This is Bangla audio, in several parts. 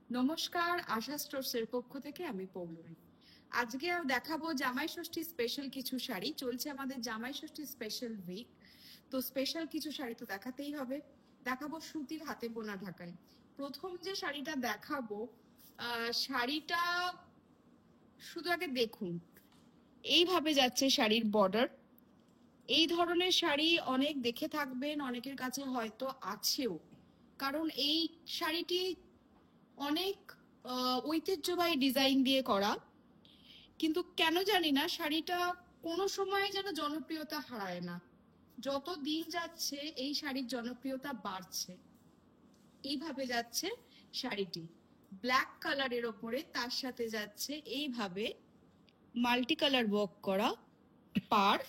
নমস্কার, আশা স্টোরসের পক্ষ থেকে আমি পৌলমী। আজকে দেখাবো জামাই ষষ্ঠী স্পেশাল কিছু শাড়ি। চলছে আমাদের জামাই ষষ্ঠী স্পেশাল উইক, তো স্পেশাল কিছু শাড়ি তো দেখাতেই হবে। দেখাবো সুতির হাতে বোনা ঢাকায়। প্রথম যে শাড়িটা দেখাবো, শাড়িটা শুধু আগে দেখুন, এইভাবে যাচ্ছে শাড়ির বর্ডার। এই ধরনের শাড়ি অনেক দেখে থাকবেন, অনেকের কাছে হয়তো আছেও, কারণ এই শাড়িটি অনেক ঐতিহ্যবাহী ডিজাইন দিয়ে করা, কিন্তু কেন জানি না শাড়িটা কোনো সময় যেন জনপ্রিয়তা হারায় না। যত দিন যাচ্ছে এই শাড়ির জনপ্রিয়তা বাড়ছে। এইভাবে যাচ্ছে শাড়িটি ব্ল্যাক কালারের ওপরে, তার সাথে যাচ্ছে এইভাবে মাল্টি কালার ওয়ার্ক করা পাড়।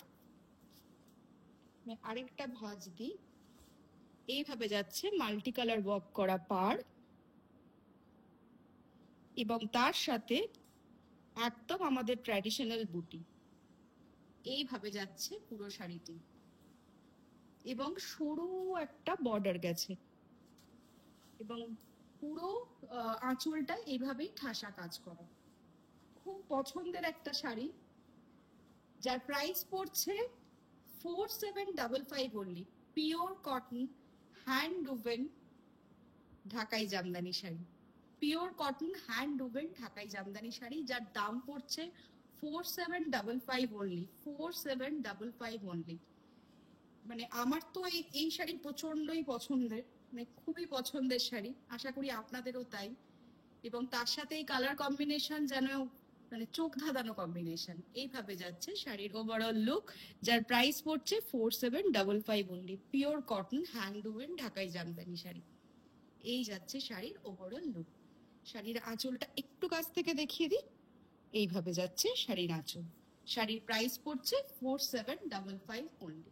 আরেকটা ভাঁজ দিই, এইভাবে যাচ্ছে মাল্টি কালার ওয়ার্ক করা পাড়, এবং তার সাথে একদম আমাদের ট্র্যাডিশনাল বুটি। এইভাবে যাচ্ছে পুরো শাড়িটি, এবং সরু একটা বর্ডার গেছে, এবং পুরো আঁচলটা এইভাবেই ঠাসা কাজ করা। খুব পছন্দের একটা শাড়ি, যার প্রাইস পড়ছে 4755 only. Pure cotton hand woven ঢাকাই jamdani sari. Pure cotton hand woven ঢাকাই জামদানি শাড়ি, যার দাম পড়ছে 4755 অনলি। 4755 অনলি। মানে আমার তো এই শাড়ি প্রচন্ডই পছন্দের, মানে খুবই পছন্দের শাড়ি, আশা করি আপনাদেরও তাই। এবং তার সাথে এই কালার কম্বিনেশন যেন মানে চোখ ধাঁধানো কম্বিনেশন। এইভাবে যাচ্ছে শাড়ির ওভারঅল লুক, যার প্রাইস পড়ছে 4755 অনলি। পিওর কটন হ্যান্ডলুমের ঢাকাই জামদানি শাড়ি। এই যাচ্ছে শাড়ির ওভারঅল লুক। শাড়ির আঁচলটা একটু কাছ থেকে দেখিয়ে দিই। এইভাবে যাচ্ছে শাড়ির আঁচল। শাড়ির প্রাইস পড়ছে 4755 অনলি।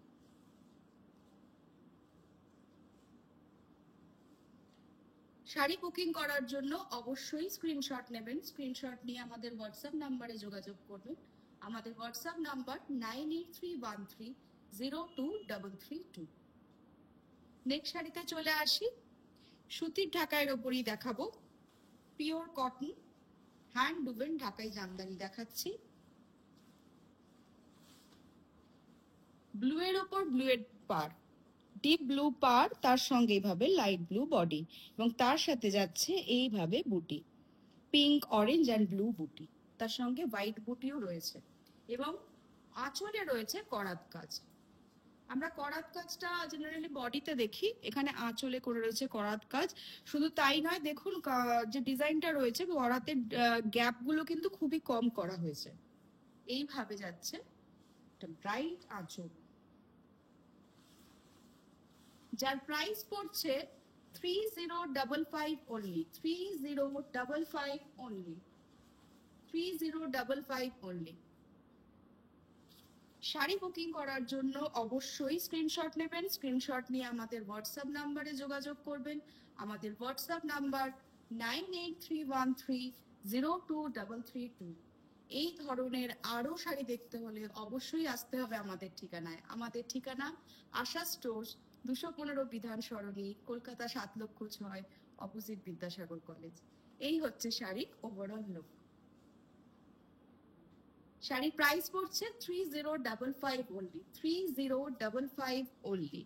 শাড়ি বুকিং করার জন্য অবশ্যই স্ক্রিনশট নেবেন। স্ক্রিনশট নিয়ে আমাদের হোয়াটসঅ্যাপ নাম্বারে যোগাযোগ করবেন। আমাদের হোয়াটসঅ্যাপ নাম্বার 9831302332। নেক্সট শাড়িতে চলে আসি। সুতির ঢাকাইয়ের ওপরই দেখাবো, পিওর কটন হ্যান্ড ডুবেন ঢাকাই জামদানি দেখাচ্ছি। ব্লু এর ওপর ব্লু এর পার, ডিপ ব্লু পার, তার সঙ্গে এইভাবে লাইট ব্লু বডি, এবং তার সাথে যাচ্ছে এইভাবে বুটি, পিঙ্ক অরেঞ্জ অ্যান্ড ব্লু বুটি, তার সঙ্গে হোয়াইট বুটিও রয়েছে, এবং আঁচলে রয়েছে করাত কাজ। আমরা করাত কাজটা জেনারেলি বডিতে দেখি, এখানে আঁচলে করে রয়েছে করাত কাজ। শুধু তাই নয়, দেখুন যে ডিজাইনটা রয়েছে করাতের গ্যাপগুলো কিন্তু খুবই কম করা হয়েছে। এইভাবে যাচ্ছে একটা ব্রাইট আঁচল, যার প্রাইস পড়ছে 3055 only. 3055 only. 3055 only. Sari booking করার জন্য অবশ্যই স্ক্রিনশট নেবেন। স্ক্রিনশট নিয়ে আমাদের হোয়াটসঅ্যাপ নাম্বারে যোগাযোগ করবেন। আমাদের হোয়াটসঅ্যাপ নাম্বার 9831302332। এই ধরনের আরো শাড়ি দেখতে হলে অবশ্যই আসতে হবে আমাদের ঠিকানায়। আমাদের ঠিকানা আশা স্টোর্স, 215 বিধান সরণি, কলকাতা 7,06,, অপোজিট বিদ্যাসাগর কলেজ। এই হচ্ছে শাড়ির ওভারঅল লুক। শাড়ির প্রাইস পড়ছে 3055 অনলি। 3055 অনলি।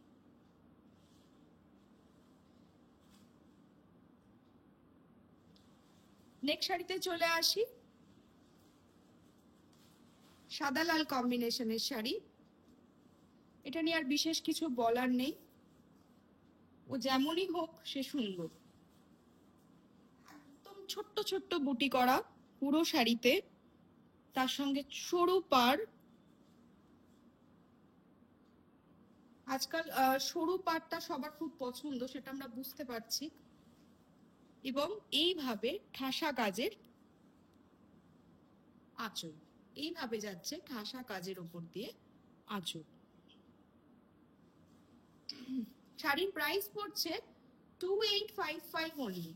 নেক্সট শাড়িতে চলে আসি। সাদা লাল কম্বিনেশনের শাড়ি, এটা নিয়ে আর বিশেষ কিছু বলার নেই, ও যেমনই হোক সে সুন্দর। একদম ছোট্ট ছোট্ট বুটি করা পুরো শাড়িতে, তার সঙ্গে সরু পাড়। আজকাল সরু পাড়টা সবার খুব পছন্দ, সেটা আমরা বুঝতে পারছি। এবং এইভাবে ঠাসা কাজের আঁচল, এইভাবে যাচ্ছে ঠাসা কাজের উপর দিয়ে আঁচল। শাড়ির প্রাইস পড়ছে 2855 অনলি।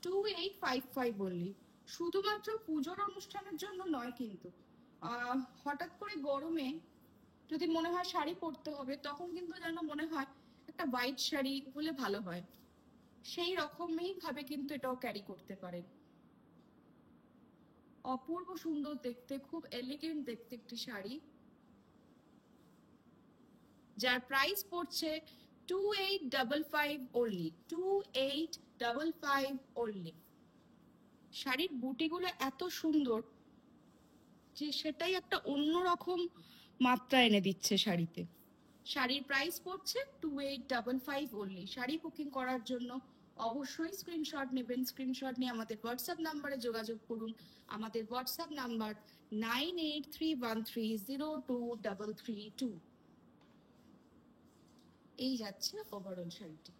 2855 অনলি। শুধুমাত্র পুজোর অনুষ্ঠানের জন্য নয় কিন্তু, হঠাৎ করে গরমে যদি মনে হয় শাড়ি পরতে হবে, তখন কিন্তু যেন মনে হয় একটা হোয়াইট শাড়ি হলে ভালো হয়। সেই রকমই ভাবে কিন্তু এটাও ক্যারি করতে পারেন। অপূর্ব সুন্দর দেখতে, খুব এলিগেন্ট দেখতে একটি শাড়ি, যার প্রাইস পড়ছে 2855 only, 2855 only। শাড়ির বুটিগুলো এত সুন্দর যে সেটাই একটা অন্যরকম মাত্রা এনে দিচ্ছে শাড়িতে। শাড়ির প্রাইস পড়ছে 2855 only। শাড়ি বুকিং করার জন্য অবশ্যই স্ক্রিনশট নেবেন। স্ক্রিনশট নিয়ে আমাদের হোয়াটসঅ্যাপ নাম্বারে যোগাযোগ করুন। আমাদের হোয়াটসঅ্যাপ নাম্বার 9831302332। এই যাচ্ছে ওভারঅল শাড়িটি।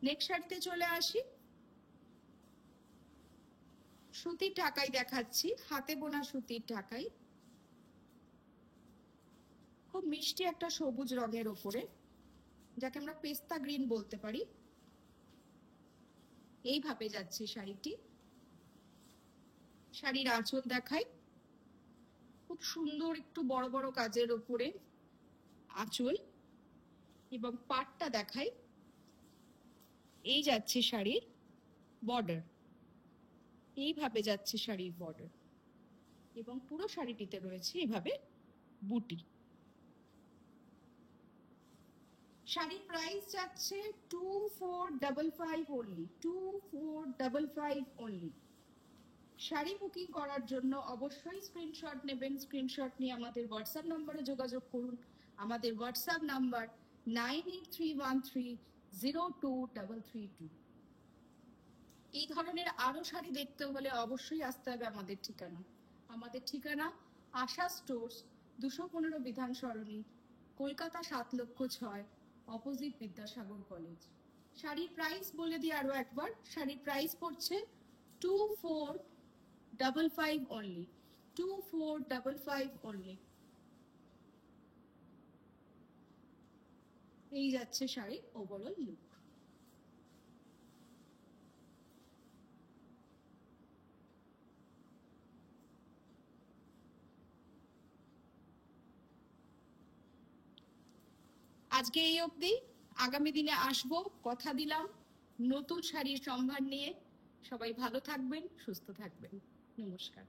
নেক্সট শাড়িতে চলে আসি। সুতির ঢাকাই দেখাচ্ছি, হাতে বোনা সুতির ঢাকাই, খুব মিষ্টি একটা সবুজ রঙের ওপরে, যাকে আমরা পেস্তা গ্রিন বলতে পারি। এইভাবে যাচ্ছে শাড়িটি। শাড়ির আঁচল দেখাই, খুব সুন্দর একটু বড় বড় কাজের ওপরে আঁচল, এবং পাটটা দেখাই। এই যাচ্ছে শাড়ির বর্ডার, এইভাবে যাচ্ছে শাড়ির বর্ডার, এবং পুরো শাড়িটিতে রয়েছে এইভাবে বুটি। শাড়ির প্রাইস যাচ্ছে 2455 only, 2455 only। শাড়ি বুকিং করার জন্য অবশ্যই স্ক্রিনশট নেবেন। স্ক্রিনশট নিয়ে আমাদের হোয়াটসঅ্যাপ নম্বরে যোগাযোগ করুন। আমাদের হোয়াটসঅ্যাপ নাম্বার 9831302332। এই ধরনের আরো শাড়ি দেখতে হলে অবশ্যই আসতে হবে আমাদের ঠিকানা। আমাদের ঠিকানা আশা স্টোর্স, 215 বিধান সরণি, কলকাতা 7,06,, অপোজিট বিদ্যাসাগর কলেজ। শাড়ির প্রাইস বলে দিই আরো একবার। শাড়ির প্রাইস পড়ছে 2455 only, 2455 only। এই যাচ্ছে শাড়ির ওভারঅল লুক। আজকে এই অবধি, আগামী দিনে আসবো, কথা দিলাম নতুন শাড়ির সম্ভার নিয়ে। সবাই ভালো থাকবেন, সুস্থ থাকবেন। নমস্কার।